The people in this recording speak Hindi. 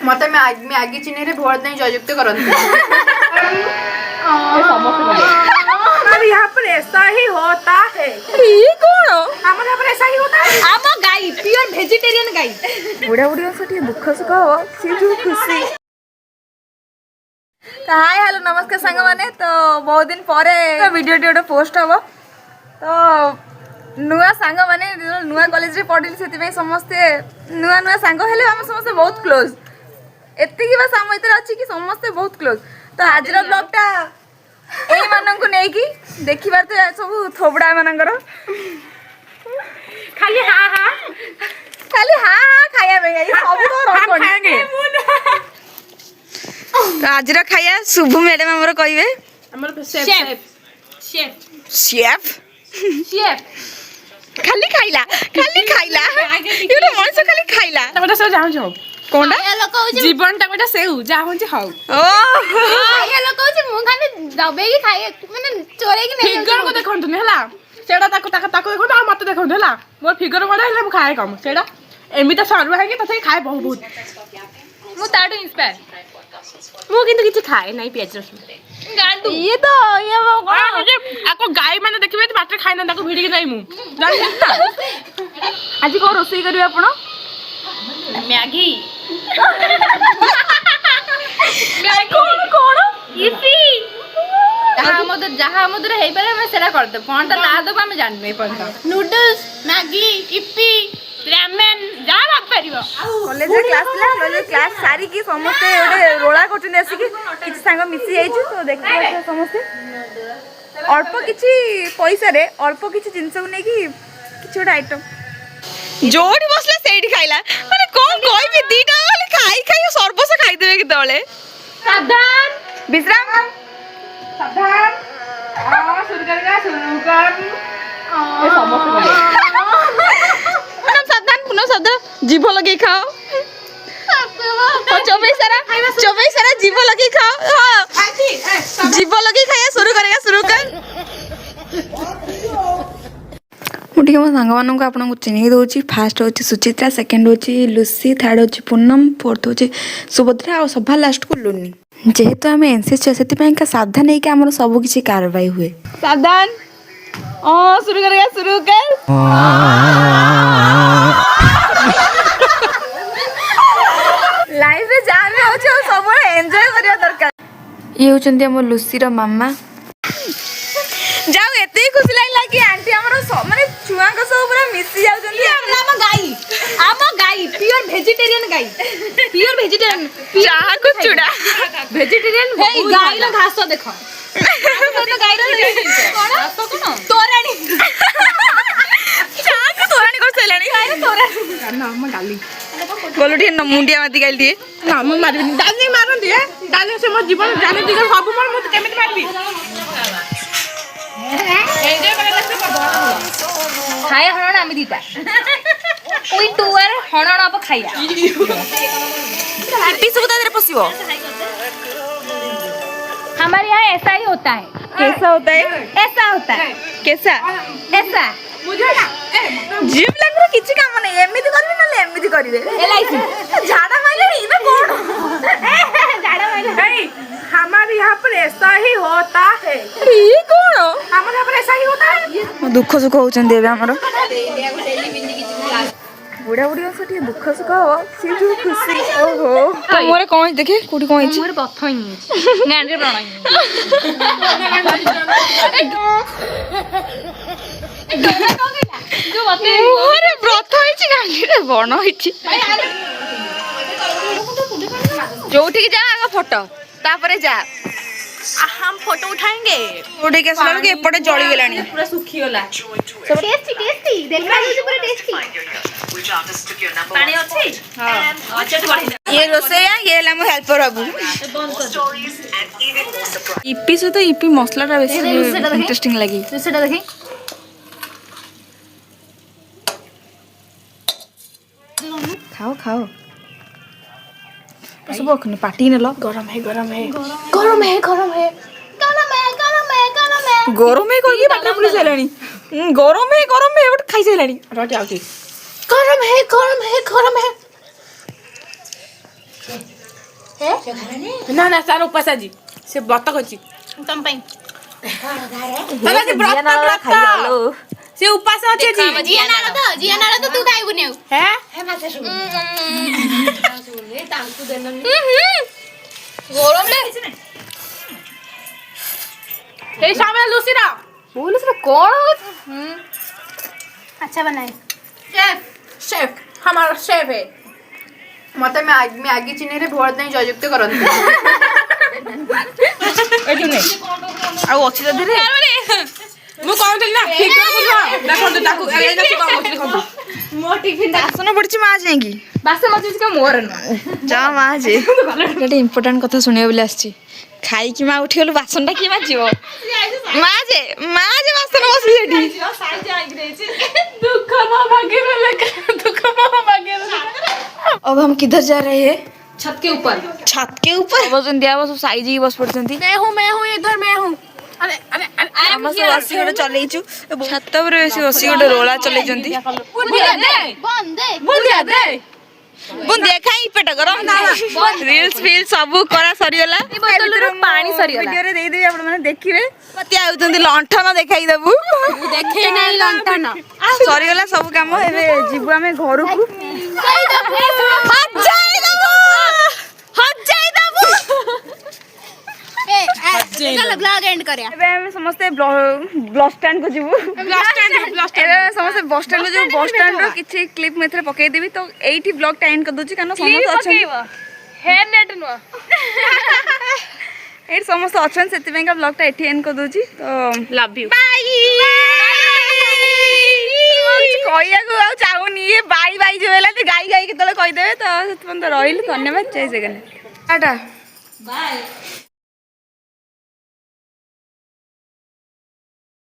मत मैगी चीनी रे भोर नहीं जययुक्त करते। अरे यहाँ पर ऐसा ही होता है। ये कौन हमारे यहाँ पर ऐसा ही होता है। आम गाई प्योर वेजिटेरियन गाई बुढ़ा बुढ़ी से दुख सुख हम सी जो खुशी। तो हाय हेलो नमस्कार सांग माने। तो बहुत दिन पर वीडियो गोटे पोस्ट हम तो नुआ सांग माने नुआ कॉलेज रे पढ़ी से समस्ते नुआ नुआ सांग हेले हम समस्ते बहुत क्लोज एतिकी बस आम इधर अच्छी कि समस्ते बहुत क्लोज। तो आज ब्लॉगटा एई माननकु नै कि देखिबार तो सब थोबड़ा मानकर खाली हां खाया में सब तो रखनी। तो आज खाया शुभ मैडम हमर कहबे हमर शेफ शेफ खाली खाइला ये मनुष्य खाली खाइला तमटा सब जाऊ जाऊ कोंडा जीवन तमटा सेउ जा होची हाउ ओ ये लोग कहू मु खाली दबे की खाए माने चोरे की नहीं फिगर को देखंतु ने हला सेडा ताको देखो आ मत देखंतु हला मोर फिगर बडा हला मु खाए कम सेडा एमी त सरवा है कि तथे खाए बहुत मु ताडू इंस्पायर मु किंतु किछि खाए नाही पियाज रसुन गांडू ये तो ये मुझे आको गाय माने देखबे त बाटे खाइ ना ताको भिडी के नाही मु जानि ना आज को रोसई करिवे आपण मैगी कौन इपी जहाँ मधुर हेई पारे हम सेरा कर दे कोन ता ना दब हम जान नै पड़ता नूडल्स मैगी इपी रामेन जा बाप परिबो कॉलेज क्लास सारी की समस्त ओडे रोला कोटने आसी कि किछ संग मिसी जाई तो देखि समस्त अल्प किछि पैसा रे अल्प किछि जिंस को नै कि किछि ओडा आइटम जोड़ी बसले सेठी खाइला माने कोन कोई भी दीटा वाले खाई सर्वस खाई देबे कि तळे सावधान विश्राम सावधान शुरू कर ये समस्त पुनः सावधान जीभ लगे खाओ चौबीस सारा जीभ लगे खाओ हाँ जीभ लगे खाया शुरू कर मुझे मो सांग मानक आपको चिन्ह दूसरी फास्ट हूँ सुचित्रा सेकेंड हूँ लुसी थर्ड हूँ पूनम फोर्थ हूँ सुभद्रा और सभा लास्ट को लुनी जेहेतु आम एनसीसी से सावधान है कि आम सबकि कारवाई हुए सावधान शुरू कर लाइफ रे जाने हो सब एंजॉय करिया दरकार ये होचंती हम लुसी रो मामा जाओ एते ही खुशी लागला कि आंटी हमरो माने छुआ को सब पूरा मिसी जाउचंती आम गाई प्योर वेजिटेरियन गाई प्योर वेजिटेरियन चाह को चुड़ा वेजिटेरियन हे गाई रो घास देखो तो गाई रो घास कोन तोराणी चाह को तोराणी कर सेलानी गाई रो तोराणी ना हम गाली बोलो ठीक मुंडिया माती गाली दिए ना हम मारबी दादी मारन दिए दादी से मोर जीवन जाने दिगे सब मोर मत केमित मारबी खाया हरण आम दीटा कोई टुआर हरण अब खाया हैप्पी सब तादरे पसिबो हमारे यहाँ ऐसा ही होता है कैसा होता है ऐसा होता है कैसा ऐसा मुझे ना जिम लगरो किछि काम नै एमिति करबी नले एमिति करिवे एलआईसी झाड़ा मारले इबे कोन झाड़ा मारले नहीं हमारे यहाँ पर ऐसा ही होता है ये कौन हमारे यहाँ पर ऐसा ही होता है दुख सुख होचन देबे हमरो बुढ़ा बुढ़ी से दुख सुख हो सी जो खुशी ओहो मोरे कोन देखे कोठी कोन छी मोर बथई गांडे प्रणय जो बते मोरे ब्रथ होइछि गांडे बण होइछि जोठी जा आगा फोटो तापरे जा हम फोटो उठाएंगे उठे के असला के एपटे जळी गेलानी पूरा सुखी होला टेस्टी देखा दे पूरा टेस्टी पानी अच्छी हां अच्छा तो बढ़िया ये रोसैया ये ला मो हेल्पर बाबू इपी से तो इपी मसला टा बेसी इंटरेस्टिंग लगी दूसरा देखी खाओ खाओ सब अखने पार्टी ने लो गरम है गरम है गरम है गरम है गरम है गरम है गरम है गरम है कोई पार्टी पुलिस लानी गरम है बट खाई से लानी रट आउची गरम है गरम है गरम है ନା ନା ତାର ଉପାସ ଆଜି ସେ ବ୍ରତ କରିଛି ତମ ପାଇଁ ତାର ଆଜି ବ୍ରତ ବ୍ରତ ସେ ଉପାସ ଅଛି ଆଜି ଜିଆ ନାଳ ତ ତୁ ଖାଇବୁନି ଆଉ ହେ ଗରମରେ ଏଇ ସାମने ଲୁସିରା बोले से कौन हो अच्छा बनाए शेफ शेफ हमारा शेफ है मते मैं आगे चिन्ह रे बहुत नहीं जययुक्त करंती ଏଠି ନେ ଆଉ ଅଛି ତ ଧୀରେ ମୁଁ କହୁଥିଲି ନା ଫିଗର ବୁଝ ଦେଖନ୍ତୁ ତାକୁ ଏଇଟା ସେ କଣ କରୁଛି ଦେଖନ୍ତୁ ମୋ टिफिन आसन पड़छि मां जाएगी बास मत इसका मोर न जा मां जे एटा इंपोर्टेंट कथा सुनियो बोली आछि खाई कि मां उठी गलो बासन टा की माजिबो मां जे बासन बसी एठी साइज आगे रहछि दुख मो भाग्य में लगा दुख मो भाग्य में अब हम किधर जा रहे हैं छत के ऊपर वजन दिया बस साइज ही बस पड़छंती मैं हूं इधर मैं हूं अरे अरे हम सब आसी गोटे चलेइछु छत पर बेसी बसी गोटे रोला चलेइछंती बुंदिया दे बुंदिया खाई पेट गरम रील्स फील सब करा सरीगला बोतलर पानी सरीगला वीडियो रे देई देबी आपण माने देखिबे मते आउतंती लंठन देखाई देबू देखे नहीं लंटन सरीगला सब काम एबे जीवु हमें घर को चल ब्लॉग एंड करिया एबे हम समस्त बस स्टैंड को जीवु एबे समस्त बस स्टैंड को जीवु बस स्टैंड रो किछि क्लिप मेथरे पकेई देबी तो एठी ब्लॉग टा एंड कर दोची कानो समस्त अछन हेयर नेट नो एठी समस्त अछन सेति में का ब्लॉग टा एठी एंड कर दोची तो लव यू बाय कहिया को आ चाहुनी ये बाई बाई जो होला गाई गाई के तले कहि देबे तो सेति तो रहिल धन्यवाद जय जगन्नाथ टाटा बाय